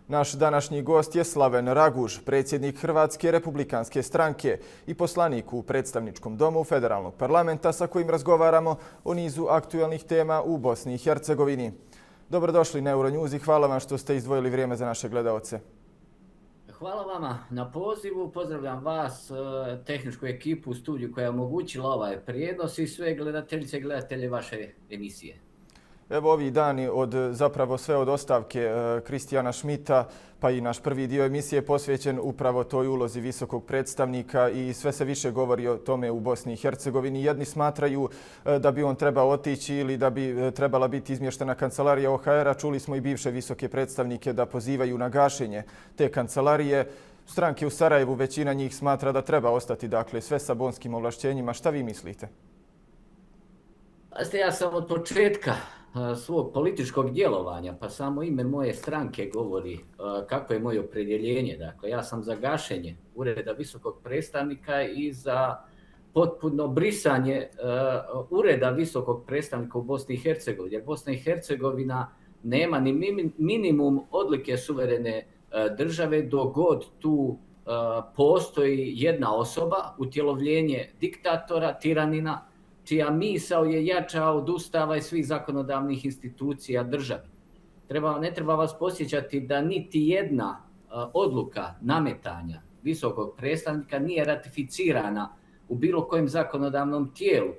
Naš današnji gost je Slaven Raguž, predsjednik Hrvatske republikanske stranke i poslanik u predstavničkom domu Federalnog parlamenta sa kojim razgovaramo o nizu aktualnih tema u Bosni i Hercegovini. Dobrodošli na Euronews i hvala vam što ste izdvojili vrijeme za naše gledaoce. Hvala vama na pozivu, pozdravljam vas, tehničku ekipu u studiju koja je omogućila ovaj prijenos i sve gledateljice i gledatelje vaše emisije. Evo ovi dani zapravo sve od ostavke Kristijana Schmidta, pa i naš prvi dio emisije je posvećen upravo toj ulozi visokog predstavnika i sve se više govori o tome u Bosni i Hercegovini. Jedni smatraju da bi on trebao otići ili da bi trebala biti izmještena kancelarija OHR-a. Čuli smo i bivše visoke predstavnike da pozivaju na gašenje te kancelarije. Stranke u Sarajevu, većina njih smatra da treba ostati, dakle, sve sa bonskim ovlašćenjima. Šta vi mislite? Ja sam od početka svog političkog djelovanja, pa samo ime moje stranke govori kako je moje opredjeljenje. Dakle, ja sam za gašenje Ureda visokog predstavnika i za potpuno brisanje Ureda visokog predstavnika u Bosni i Hercegovini. Jer Bosna i Hercegovina nema ni minimum odlike suverene države dok god tu postoji jedna osoba, utjelovljenje diktatora, tiranina, čija misao je jača od Ustava i svih zakonodavnih institucija države. Ne treba vas podsjećati da niti jedna odluka nametanja visokog predstavnika nije ratificirana u bilo kojem zakonodavnom tijelu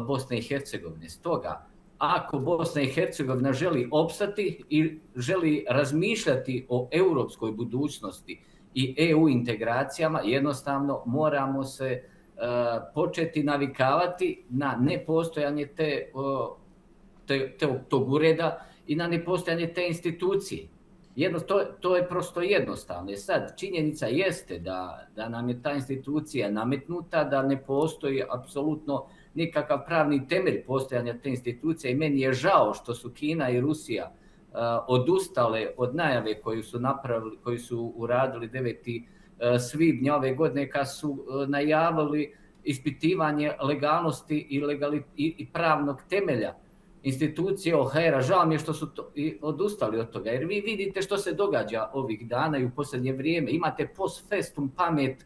Bosne i Hercegovine. Stoga, ako Bosna i Hercegovina želi opstati i želi razmišljati o europskoj budućnosti i EU integracijama, jednostavno moramo se početi navikavati na nepostojanje tog ureda i na nepostojanje te institucije. To je prosto jednostavno. Sad, činjenica jeste da nam je ta institucija nametnuta, da ne postoji apsolutno nikakav pravni temelj postojanja te institucije i meni je žao što su Kina i Rusija odustale od najave koju su uradili 9. svibnja ove godine kad su najavili ispitivanje legalnosti i pravnog temelja institucije OHR-a. Žao mi je što su odustali od toga, jer vi vidite što se događa ovih dana i u posljednje vrijeme. Imate post festum pamet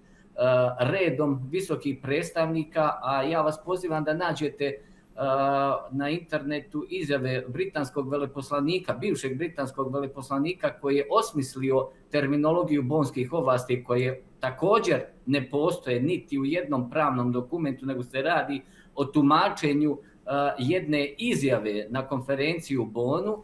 redom visokih predstavnika, a ja vas pozivam da nađete na internetu izjave britanskog veleposlanika, bivšeg britanskog veleposlanika koji je osmislio terminologiju bonskih ovlasti koje također ne postoje niti u jednom pravnom dokumentu, nego se radi o tumačenju jedne izjave na konferenciji u Bonu,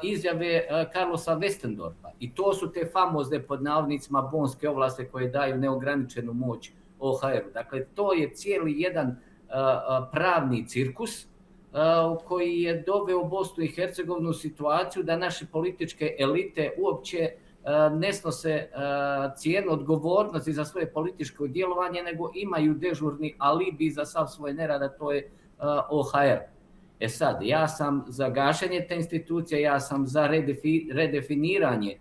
izjave Carlosa Westendorpa. I to su te famozne pod navodnicima bonske ovlasti koje daju neograničenu moć OHR-u. Dakle, to je cijeli jedan pravni cirkus koji je doveo Bosnu i Hercegovinu u situaciju da naše političke elite uopće ne snose cijenu odgovornosti za svoje političko djelovanje, nego imaju dežurni alibi za sav svoj nerad, a to je OHR. Sad, ja sam za gašenje te institucije, ja sam za redefiniranje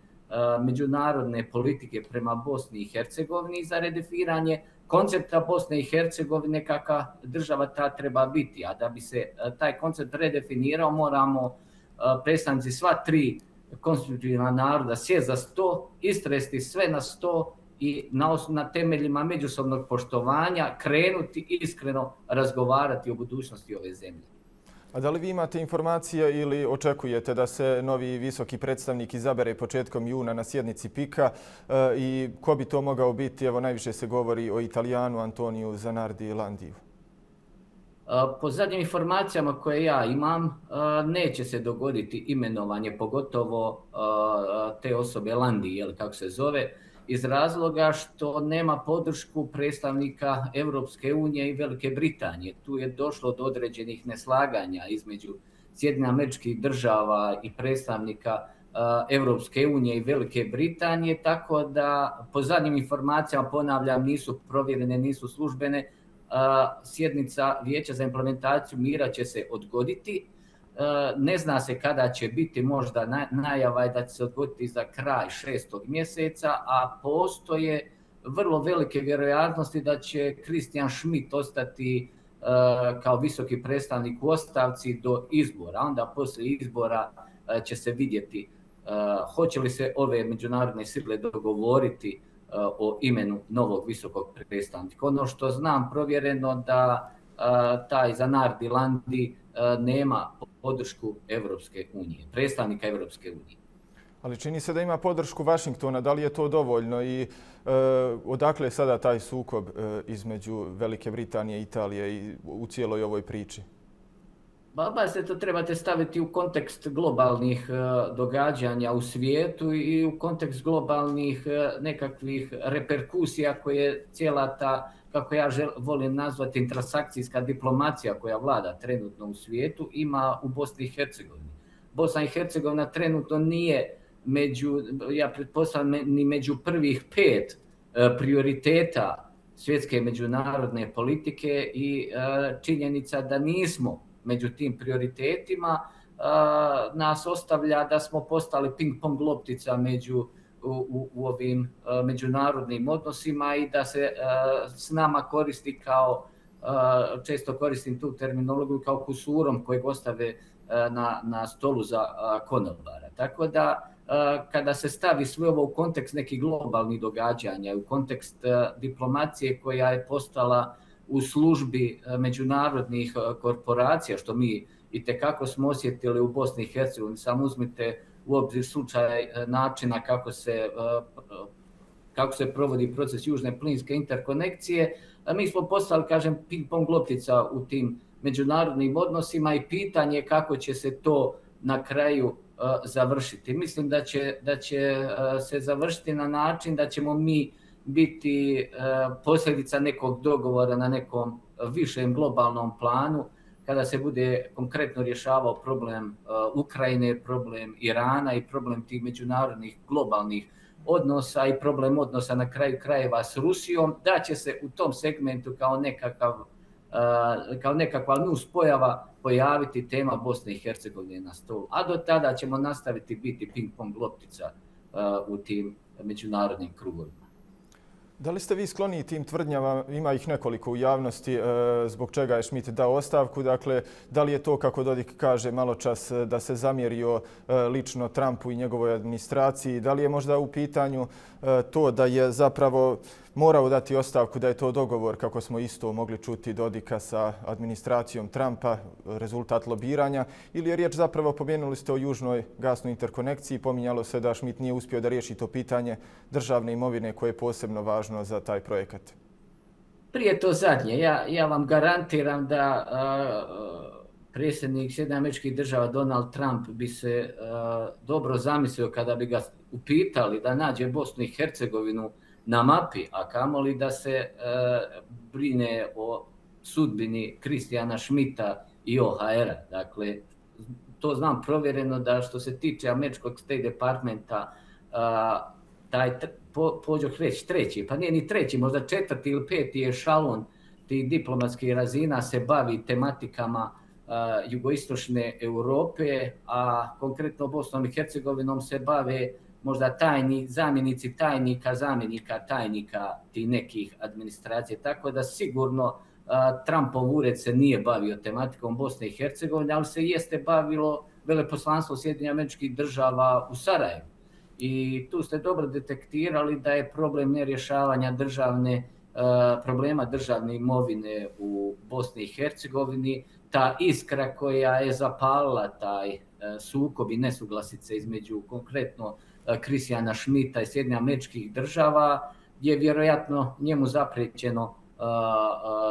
međunarodne politike prema Bosni i Hercegovini i za redefiniranje koncepta Bosne i Hercegovine kakva država ta treba biti. A da bi se taj koncept redefinirao, moramo predstavnici sva tri konstitutivna naroda sjesti za sto, istresti sve na sto i na temeljima međusobnog poštovanja krenuti iskreno razgovarati o budućnosti ove zemlje. A da li vi imate informacije ili očekujete da se novi visoki predstavnik izabere početkom juna na sjednici PIK-a i ko bi to mogao biti? Evo, najviše se govori o Italijanu Antoniju Zanardi Landiju. Po zadnjim informacijama koje ja imam, neće se dogoditi imenovanje, pogotovo te osobe Landi, kako se zove, iz razloga što nema podršku predstavnika Europske unije i Velike Britanije. Tu je došlo do određenih neslaganja između Sjedinjenih Američkih Država i predstavnika Europske unije i Velike Britanije, tako da po zadnjim informacijama, ponavljam, nisu provjerene, nisu službene, sjednica Vijeća za implementaciju mira će se odgoditi. Ne zna se kada će biti, možda najava je da će se odgoditi za kraj 6. mjeseca, a postoje vrlo velike vjerojatnosti da će Christian Schmidt ostati kao visoki predstavnik u ostavci do izbora. Onda poslije izbora će se vidjeti hoće li se ove međunarodne sile dogovoriti o imenu novog visokog predstavnika. Ono što znam provjereno da taj Zanardi Landi nema podršku Europske unije, predstavnika Europske unije. Ali čini se da ima podršku Vašingtona. Da li je to dovoljno i odakle je sada taj sukob između Velike Britanije i Italije i u cijeloj ovoj priči? Se to trebate staviti u kontekst globalnih događanja u svijetu i u kontekst globalnih nekakvih reperkusija koje cijela ta, kako ja volim nazvati, transakcijska diplomacija koja vlada trenutno u svijetu ima u Bosni i Hercegovini. Bosna i Hercegovina trenutno nije ja pretpostavljam, ni među prvih 5 prioriteta svjetske međunarodne politike i činjenica da nismo među tim prioritetima nas ostavlja da smo postali ping-pong loptica u ovim međunarodnim odnosima i da se s nama koristi kao, često koristim tu terminologiju, kao kusurom kojeg ostave na stolu za konobara. Tako da kada se stavi sve ovo u kontekst nekih globalnih događanja, u kontekst diplomacije koja je postala u službi međunarodnih korporacija, što mi itekako smo osjetili u Bosni i Hercegovini. Samo uzmite u obzir slučaj načina kako se provodi proces južne plinske interkonekcije. Mi smo postali, kažem, ping-pong loptica u tim međunarodnim odnosima i pitanje kako će se to na kraju završiti. Mislim da će se završiti na način da ćemo mi biti posljedica nekog dogovora na nekom višem globalnom planu kada se bude konkretno rješavao problem Ukrajine, problem Irana i problem tih međunarodnih globalnih odnosa i problem odnosa na kraju krajeva s Rusijom, da će se u tom segmentu kao nekakva nuspojava pojaviti tema Bosne i Hercegovine na stolu. A do tada ćemo nastaviti biti ping-pong loptica u tim međunarodnim krugovima. Da li ste vi skloni tim tvrdnjama, ima ih nekoliko u javnosti, zbog čega je Schmidt dao ostavku? Dakle, da li je to, kako Dodik kaže maločas, da se zamjerio lično Trumpu i njegovoj administraciji? Da li je možda u pitanju to da je zapravo morao dati ostavku, da je to dogovor, kako smo isto mogli čuti Dodika sa administracijom Trumpa, rezultat lobiranja? Ili je riječ zapravo, pomenuli ste o južnoj gasnoj interkonekciji, pominjalo se da Schmidt nije uspio da riješi to pitanje državne imovine koje je posebno važno za taj projekat? Prije to zadnje. Ja vam garantiram da predsjednik Sjedinjenih Američkih Država Donald Trump bi se dobro zamislio kada bi ga upitali da nađe Bosnu i Hercegovinu na mapi, a kamoli da se brine o sudbini Kristijana Schmidta i OHR-a. Dakle, to znam provjereno da što se tiče američkog State Departmenta, taj pođoh reći treći, pa nije ni treći, možda 4. ili 5. ešalon tih diplomatskih razina se bavi tematikama jugoistočne Europe, a konkretno Bosnom i Hercegovinom se bave možda zamjenici zamjenika tajnika tih nekih administracije. Tako da sigurno Trumpov ured se nije bavio tematikom Bosne i Hercegovine, ali se jeste bavilo veleposlanstvo Sjedinjenih Američkih Država u Sarajevu. I tu ste dobro detektirali da je problem nerješavanja problema državne imovine u Bosni i Hercegovini, ta iskra koja je zapalila taj sukob i nesuglasice između konkretno Kristijana Schmidta i Sjedinjenih Američkih Država je vjerojatno njemu zapriječeno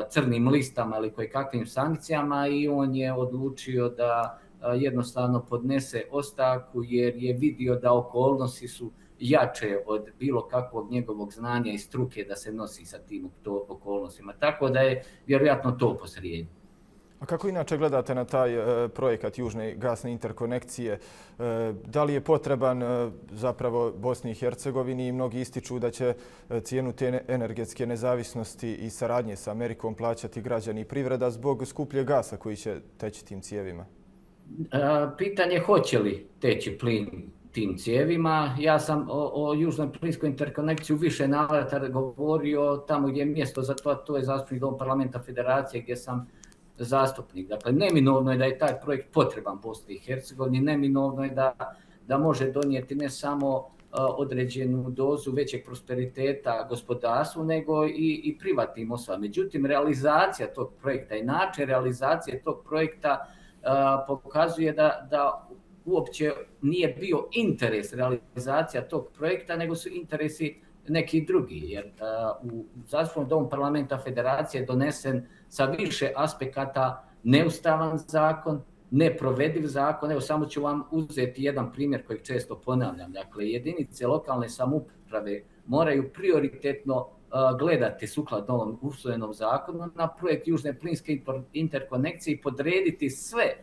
crnim listama ili kojekakvim sankcijama i on je odlučio da jednostavno podnese ostavku jer je vidio da okolnosti su jače od bilo kakvog njegovog znanja i struke da se nosi sa tim okolnostima. Tako da je vjerojatno to posrijedi. A kako inače gledate na taj projekat južne gasne interkonekcije? Da li je potreban zapravo Bosni i Hercegovini? Mnogi ističu da će cijenu te energetske nezavisnosti i saradnje sa Amerikom plaćati građani i privreda zbog skupljeg gasa koji će teći tim cijevima. Pitanje hoće li teći plin tim cijevima. Ja sam o južnoj plinskoj interkonekciji u više navrata govorio tamo gdje je mjesto za to je zastupnik Dom parlamenta Federacije gdje sam zastupnik. Dakle, neminovno je da je taj projekt potreban Bosni i Hercegovini, neminovno je da može donijeti ne samo određenu dozu većeg prosperiteta gospodarstvu, nego i privatnim osobama. Međutim, realizacija tog projekta i način realizacije tog projekta pokazuje da uopće nije bio interes realizacija tog projekta, nego su interesi neki drugi. Jer u Zastupnom domu parlamenta federacije je donesen sa više aspekata neustavan zakon, neprovediv zakon. Evo, samo ću vam uzeti jedan primjer kojeg često ponavljam. Dakle, jedinice lokalne samouprave moraju prioritetno gledati sukladno ovom usvojenom zakonu na projekt Južne plinske interkonekcije i podrediti sve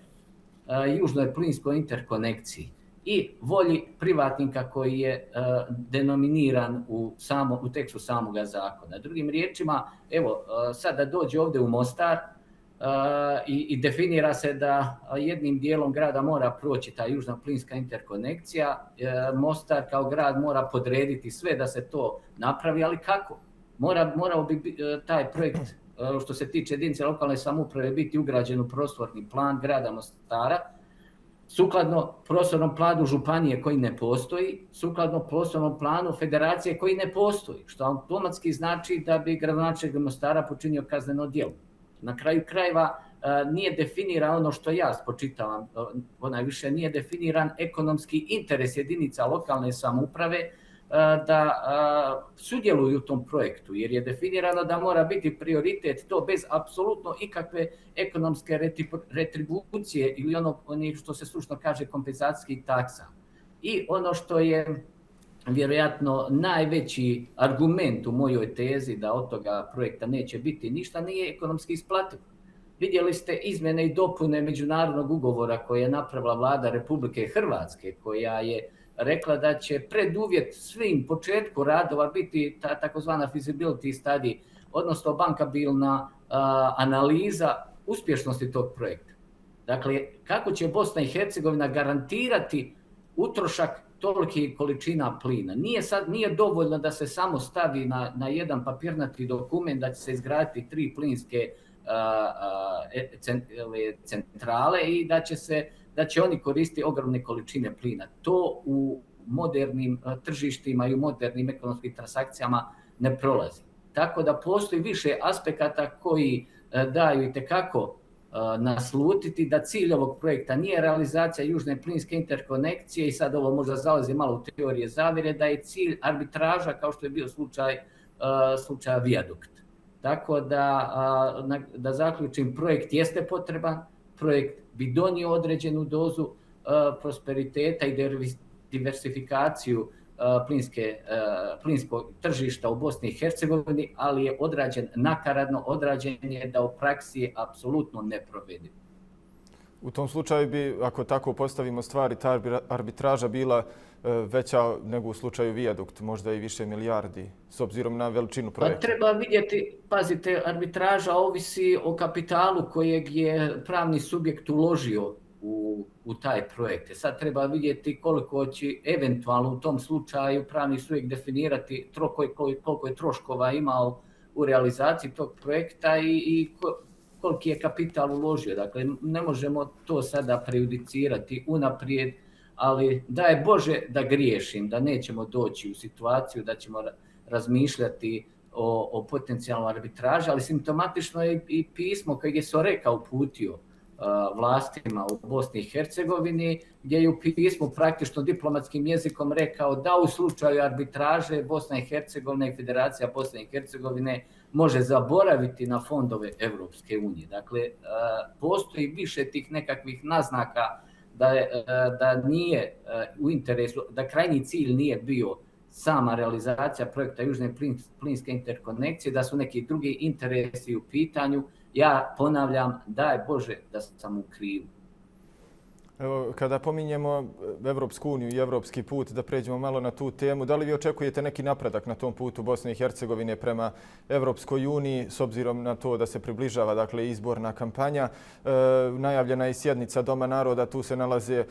Južnoj plinskoj interkonekciji i volji privatnika koji je denominiran u tekstu samoga zakona. Drugim riječima, evo, sada dođe ovdje u Mostar i definira se da jednim dijelom grada mora proći ta Južna plinska interkonekcija. Mostar kao grad mora podrediti sve da se to napravi, ali kako? Morao bi taj projekt, što se tiče jedinice lokalne samouprave, biti ugrađen u prostorni plan grada Mostara, sukladno prostornom planu županije koji ne postoji, sukladno prostornom planu federacije koji ne postoji, što automatski znači da bi gradonačelnik Mostara počinio kazneno djelo. Na kraju krajeva nije definiran ono što ja spočitavam, ponajviše nije definiran ekonomski interes jedinica lokalne samouprave da sudjeluju u tom projektu, jer je definirano da mora biti prioritet to bez apsolutno ikakve ekonomske retribucije ili ono što se stručno kaže kompenzacijskih taksa. I ono što je vjerojatno najveći argument u mojoj tezi da od toga projekta neće biti ništa, nije ekonomski isplativo. Vidjeli ste izmjene i dopune međunarodnog ugovora koje je napravila vlada Republike Hrvatske, koja je rekla da će preduvjet svim početku radova biti ta takozvana feasibility study, odnosno bankabilna analiza uspješnosti tog projekta. Dakle, kako će Bosna i Hercegovina garantirati utrošak tolikih količina plina? Nije dovoljno da se samo stavi na jedan papirnati dokument da će se izgraditi 3 plinske centrale i da će oni koristiti ogromne količine plina. To u modernim tržištima i u modernim ekonomskim transakcijama ne prolazi. Tako da postoji više aspekata koji daju itekako naslutiti da cilj ovog projekta nije realizacija Južne plinske interkonekcije i sad ovo možda zalazi malo u teorije zavjere, da je cilj arbitraža kao što je bio slučaj Vijadukt. Tako da zaključim, projekt jeste potreban, projekt bi donio određenu dozu prosperiteta i diversifikaciju plinskog tržišta u Bosni i Hercegovini, ali je odrađen nakaradno, odrađen je da u praksi je apsolutno neprovediv. U tom slučaju bi, ako tako postavimo stvari, ta arbitraža bila veća nego u slučaju Vijadukt, možda i više milijardi, s obzirom na veličinu projekta. Pa treba vidjeti, pazite, arbitraža ovisi o kapitalu kojeg je pravni subjekt uložio u taj projekt. Sad treba vidjeti koliko će eventualno u tom slučaju pravni subjekt definirati koliko je troškova imao u realizaciji tog projekta i koliki je kapital uložio. Dakle, ne možemo to sada prejudicirati unaprijed, ali daj Bože da griješim, da nećemo doći u situaciju da ćemo razmišljati o potencijalnoj arbitraži, ali simptomatično je i pismo kojeg je Soreka uputio vlastima u Bosni i Hercegovini, gdje je u pismu praktično diplomatskim jezikom rekao da u slučaju arbitraže Bosna i Hercegovina i Federacija Bosne i Hercegovine može zaboraviti na fondove Europske unije. Dakle, postoji više tih nekakvih naznaka da nije u interesu, da krajnji cilj nije bio sama realizacija projekta Južne plinske interkonekcije, da su neki drugi interesi u pitanju. Ja ponavljam, daj Bože da sam u krivu. Evo, kada pominjemo Evropsku uniju i evropski put, da pređemo malo na tu temu, da li vi očekujete neki napredak na tom putu Bosne i Hercegovine prema Evropskoj uniji, s obzirom na to da se približava, dakle, izborna kampanja? Najavljena je i sjednica Doma naroda, tu se nalaze,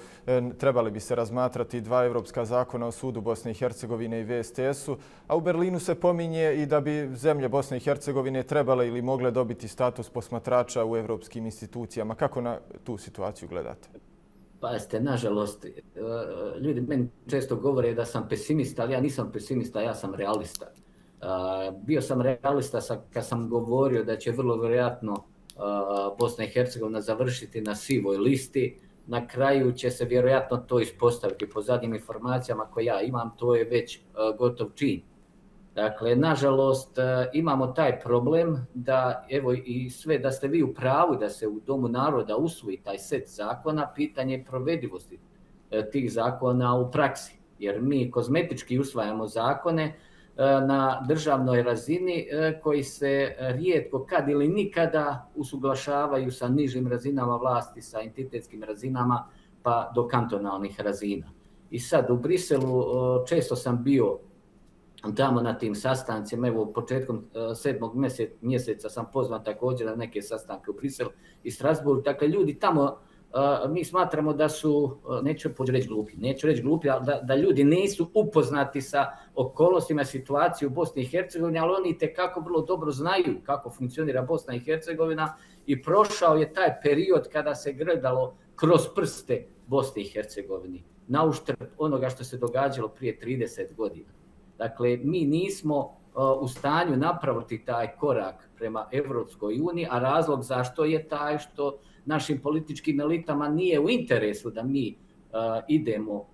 trebali bi se razmatrati 2 evropska zakona o sudu Bosne i Hercegovine i VSTS-u, a u Berlinu se pominje i da bi zemlje Bosne i Hercegovine trebale ili mogle dobiti status posmatrača u evropskim institucijama. Kako na tu situaciju gledate? Pazite, nažalost, ljudi meni često govore da sam pesimista, ali ja nisam pesimista, ja sam realista. Bio sam realista kad sam govorio da će vrlo vjerojatno Bosna i Hercegovina završiti na sivoj listi. Na kraju će se vjerojatno to ispostaviti. Po zadnjim informacijama koje ja imam, to je već gotov čin. Dakle, nažalost, imamo taj problem da, evo i sve, da ste vi u pravu da se u Domu naroda usvoji taj set zakona, pitanje je provedivosti tih zakona u praksi. Jer mi kozmetički usvajamo zakone na državnoj razini koji se rijetko kad ili nikada usuglašavaju sa nižim razinama vlasti, sa entitetskim razinama pa do kantonalnih razina. I sad u Briselu često sam bio tamo na tim sastancima, evo početkom 7. mjeseca sam pozvan također na neke sastanke u Briselu i Strasbourg. Dakle, ljudi tamo, mi smatramo da su, neću reći glupi, ali da ljudi nisu upoznati sa okolnostima situacije u Bosni i Hercegovini, ali oni itekako vrlo dobro znaju kako funkcionira Bosna i Hercegovina i prošao je taj period kada se gledalo kroz prste Bosni i Hercegovini, na uštrb onoga što se događalo prije 30 godina. Dakle, mi nismo u stanju napraviti taj korak prema Europskoj uniji, a razlog zašto je taj što našim političkim elitama nije u interesu da mi idemo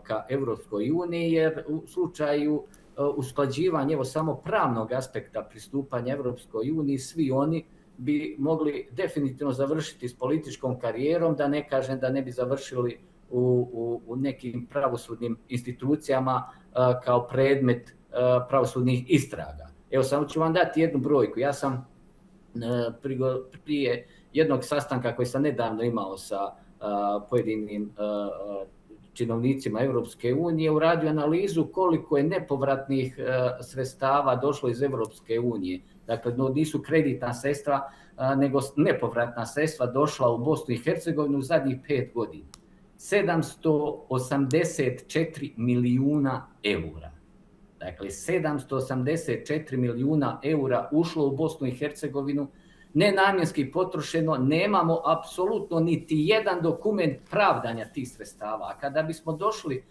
ka Europskoj uniji, jer u slučaju usklađivanja evo samo pravnog aspekta pristupanja Europskoj uniji, svi oni bi mogli definitivno završiti s političkom karijerom, da ne kažem da ne bi završili u nekim pravosudnim institucijama kao predmet pravosudnih istraga. Evo samo ću vam dati jednu brojku. Ja sam prije jednog sastanka koji sam nedavno imao sa pojedinim činovnicima Europske unije uradio analizu koliko je nepovratnih sredstava došlo iz Europske unije. Dakle, nisu kreditna sredstva, nego nepovratna sredstva došla u Bosnu i Hercegovinu u zadnjih 5 godina. 784 milijuna eura. Dakle, 784 milijuna eura ušlo u Bosnu i Hercegovinu, nenamjenski potrošeno, nemamo apsolutno niti jedan dokument pravdanja tih sredstava. A kada bismo došli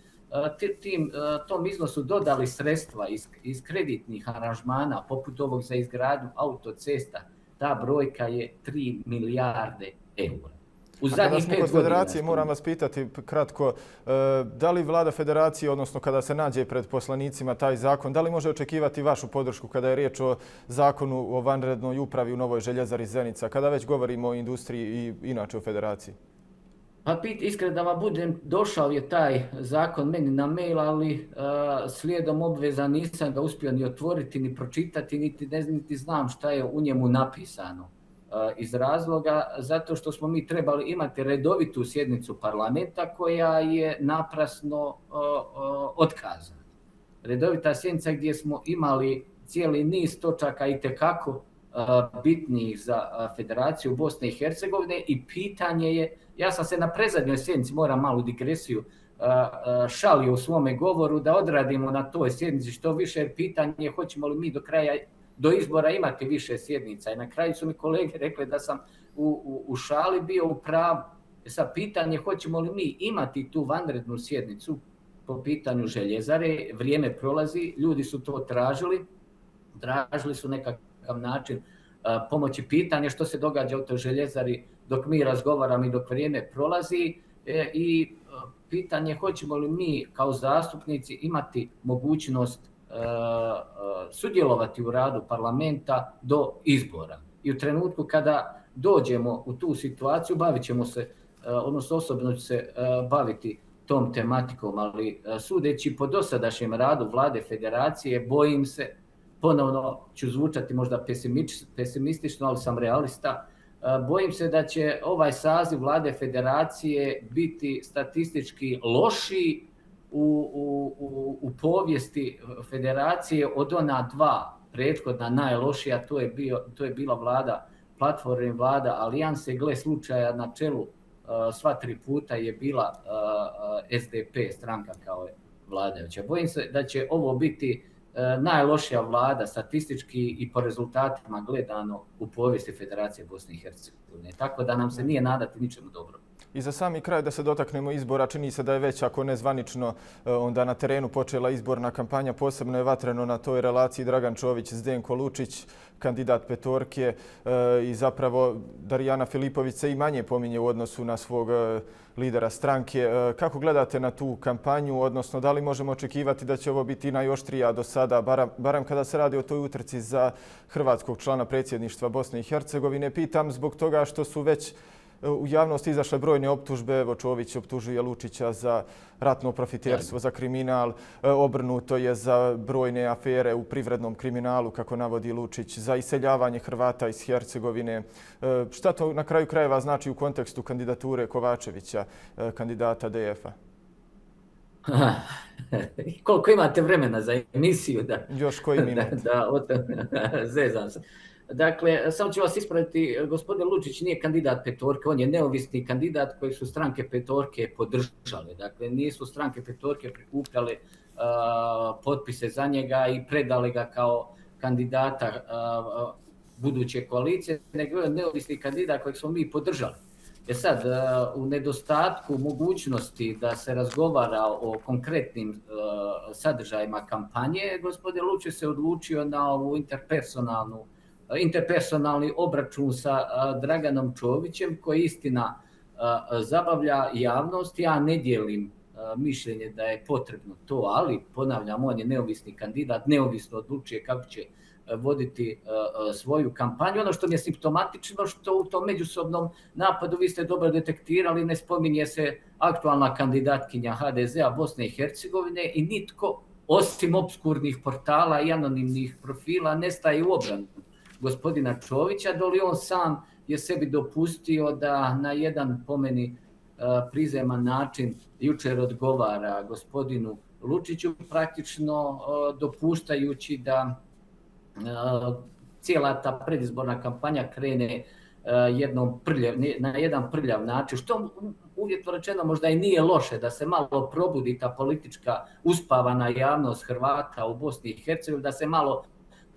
tom iznosu dodali sredstva iz kreditnih aranžmana, poput ovog za izgradnju autocesta, ta brojka je 3 milijarde eura. A kada smo kod federacije, moram vas pitati kratko, da li vlada federacije, odnosno kada se nađe pred poslanicima taj zakon, da li može očekivati vašu podršku kada je riječ o zakonu o vanrednoj upravi u Novoj Željezari Zenica, kada već govorimo o industriji i inače o federaciji? Pa iskreno da vam budem, došao je taj zakon meni na mail, ali slijedom obveza nisam ga uspio ni otvoriti, ni pročitati, niti znam šta je u njemu napisano. Iz razloga zato što smo mi trebali imati redovitu sjednicu parlamenta koja je naprasno otkazana. Redovita sjednica gdje smo imali cijeli niz točaka itekako bitnih za Federaciju Bosne i Hercegovine i pitanje je, ja sam se na predzadnjoj sjednici, moram malu digresiju, šalio u svome govoru da odradimo na toj sjednici što više, jer pitanje je hoćemo li mi do izbora imati više sjednica. I na kraju su mi kolege rekli da sam u šali bio u pravu. Sad pitanje hoćemo li mi imati tu vanrednu sjednicu po pitanju željezare, vrijeme prolazi, ljudi su to tražili su nekakav način pomoći. Pitanje što se događa u toj željezari dok mi razgovaramo i dok vrijeme prolazi i pitanje hoćemo li mi kao zastupnici imati mogućnost sudjelovati u radu parlamenta do izbora. I u trenutku kada dođemo u tu situaciju, bavit ćemo se, odnosno osobno ću se baviti tom tematikom, ali sudeći po dosadašnjem radu vlade federacije, bojim se, ponovno ću zvučati možda pesimistično, ali sam realista, bojim se da će ovaj saziv vlade federacije biti statistički lošiji u povijesti federacije od ona dva prethodna najlošija, to je bila vlada platforme, vlada alijanse, gle slučaja na čelu sva 3 puta je bila SDP stranka kao vladajuća. Bojim se da će ovo biti najlošija vlada statistički i po rezultatima gledano u povijesti Federacije Bosne i Hercegovine. Tako da nam se nije nadati ničemu dobro. I za sami kraj da se dotaknemo izbora, čini se da je već, ako ne zvanično, onda na terenu počela izborna kampanja. Posebno je vatreno na toj relaciji Dragan Čović, Zdenko Lučić, kandidat petorke, i zapravo Darijana Filipović se i manje pominje u odnosu na svog lidera stranke. Kako gledate na tu kampanju, odnosno da li možemo očekivati da će ovo biti najoštrija do sada, barem kada se radi o toj utrci za hrvatskog člana predsjedništva Bosne i Hercegovine? Pitam zbog toga što su već u javnosti izašle brojne optužbe. Evo, Čović optužuje Lučića za ratno profiterstvo, za kriminal. Obrnuto je za brojne afere u privrednom kriminalu, kako navodi Lučić, za iseljavanje Hrvata iz Hercegovine. Šta to na kraju krajeva znači u kontekstu kandidature Kovačevića, kandidata DF-a? Koliko imate vremena za emisiju? Još koji minut? Zezam se. Dakle, samo ću vas ispraviti, gospodin Lučić nije kandidat petorke, on je neovisni kandidat koji su stranke petorke podržale. Dakle, nisu stranke petorke prikupljale potpise za njega i predale ga kao kandidata buduće koalicije, nego je neovisni kandidat kojeg smo mi podržali. Sad, u nedostatku mogućnosti da se razgovara o konkretnim sadržajima kampanje, gospodin Lučić se odlučio na ovu interpersonalni obračun sa Draganom Čovićem, koji istina zabavlja javnost. Ja ne dijelim mišljenje da je potrebno to, ali ponavljam, on je neovisni kandidat, neovisno odlučuje kako će voditi svoju kampanju. Ono što mi je simptomatično, što u tom međusobnom napadu, vi ste dobro detektirali, ne spominje se aktualna kandidatkinja HDZ-a Bosne i Hercegovine i nitko osim obskurnih portala i anonimnih profila ne staje u obranu gospodina Čovića, doli on sam je sebi dopustio da na jedan, po meni, prizeman način jučer odgovara gospodinu Lučiću, praktično dopuštajući da cijela ta predizborna kampanja krene na jedan prljav način, što uvjetno rečeno možda i nije loše, da se malo probudi ta politička uspavana javnost Hrvata u Bosni i Hercegovini, da se malo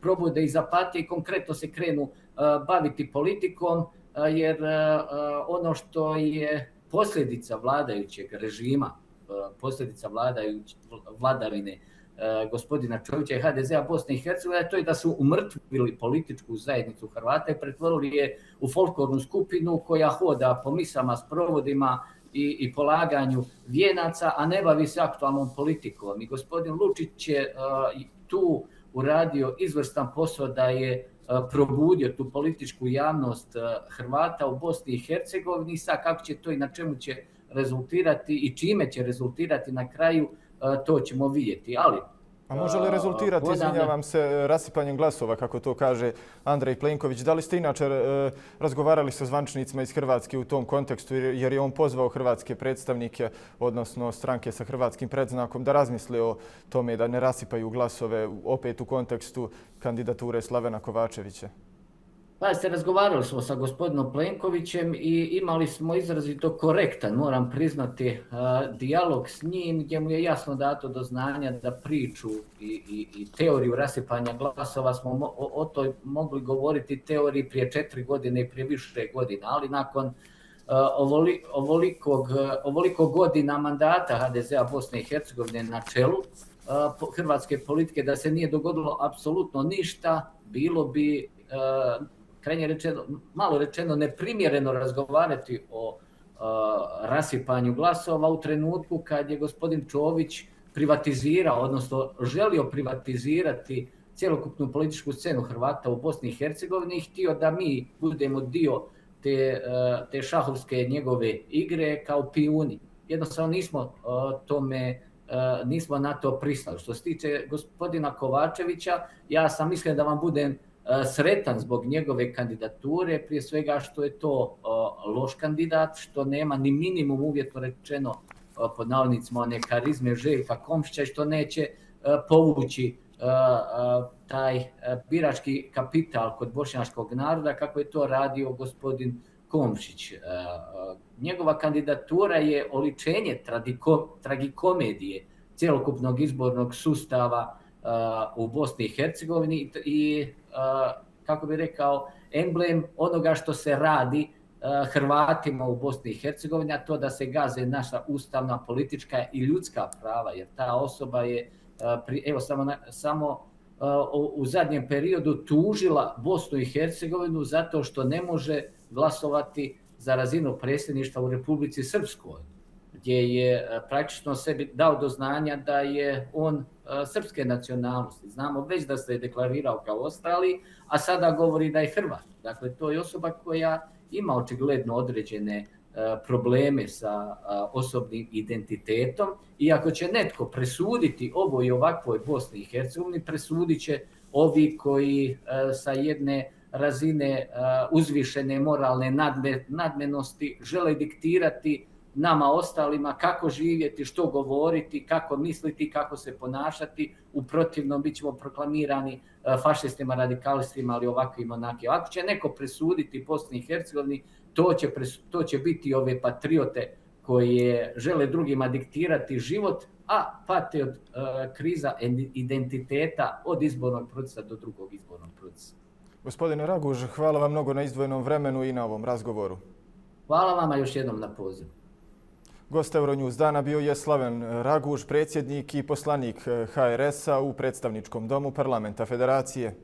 probude iz apatije i konkretno se krenu baviti politikom, jer ono što je posljedica vladajućeg režima, posljedica vladavine gospodina Čovića i HDZ-a Bosne i Hercegovine, to je da su umrtvili političku zajednicu Hrvata i pretvorili je u folklornu skupinu koja hoda po misama, sprovodima i polaganju vijenaca, a ne bavi se aktualnom politikom. I gospodin Lučić je tu uradio izvrstan posao da je probudio tu političku javnost Hrvata u Bosni i Hercegovini. Sad kako će to i na čemu će rezultirati i čime će rezultirati na kraju, to ćemo vidjeti. Ali a može li rezultirati, izvinjavam se, rasipanjem glasova, kako to kaže Andrej Plenković? Da li ste inače razgovarali sa zvančnicima iz Hrvatske u tom kontekstu, jer je on pozvao hrvatske predstavnike, odnosno stranke sa hrvatskim predznakom, da razmisle o tome da ne rasipaju glasove opet u kontekstu kandidature Slavena Kovačevića? Pa razgovarali smo sa gospodinom Plenkovićem i imali smo izrazito korektan, moram priznati, dijalog s njim, gdje mu je jasno dato do znanja da priču i teoriju rasipanja glasova smo o toj mogli govoriti teoriji prije 4 godine i prije više godina, ali nakon ovoliko godina mandata HDZ-a Bosne i Hercegovine na čelu hrvatske politike, da se nije dogodilo apsolutno ništa, bilo bi krajnje rečeno, malo rečeno, neprimjereno razgovarati o rasipanju glasova u trenutku kad je gospodin Čović privatizirao, odnosno želio privatizirati cjelokupnu političku scenu Hrvata u Bosni i Hercegovini i htio da mi budemo dio te šahovske njegove igre kao pijuni. Jednostavno nismo na to pristali. Što se tiče gospodina Kovačevića, ja sam mislio da vam budem sretan zbog njegove kandidature, prije svega što je to loš kandidat, što nema ni minimum, uvjetno rečeno, pod navodnicima, one karizme Željka Komšića, što neće povući taj birački kapital kod bošnjačkog naroda kako je to radio gospodin Komšić. Njegova kandidatura je oličenje tragikomedije cjelokupnog izbornog sustava u Bosni i Hercegovini i kako bih rekao, emblem onoga što se radi Hrvatima u Bosni i Hercegovini, a to da se gaze naša ustavna, politička i ljudska prava, jer ta osoba je evo samo u zadnjem periodu tužila Bosnu i Hercegovinu zato što ne može glasovati za razinu predsjedništva u Republici Srpskoj, gdje je praktično sebi dao do znanja da je on srpske nacionalnosti. Znamo već da se je deklarirao kao ostali, a sada govori da je Hrvat. Dakle, to je osoba koja ima očigledno određene probleme sa osobnim identitetom i ako će netko presuditi ovoj i ovakvoj Bosni i Hercegovini, presudit će ovi koji sa jedne razine uzvišene moralne nadmenosti žele diktirati nama ostalima kako živjeti, što govoriti, kako misliti, kako se ponašati. U protivnom bit ćemo proklamirani fašistima, radikalistima, ali ovakvim onakvim. Ako će neko presuditi Bosni i Hercegovini, to će biti ove patriote koje žele drugima diktirati život, a pate od kriza identiteta od izbornog procesa do drugog izbornog procesa. Gospodine Raguž, hvala vam mnogo na izdvojenom vremenu i na ovom razgovoru. Hvala vama još jednom na pozivu. Gost Euronews dana bio je Slaven Raguž, predsjednik i poslanik HRS-a u predstavničkom domu Parlamenta Federacije.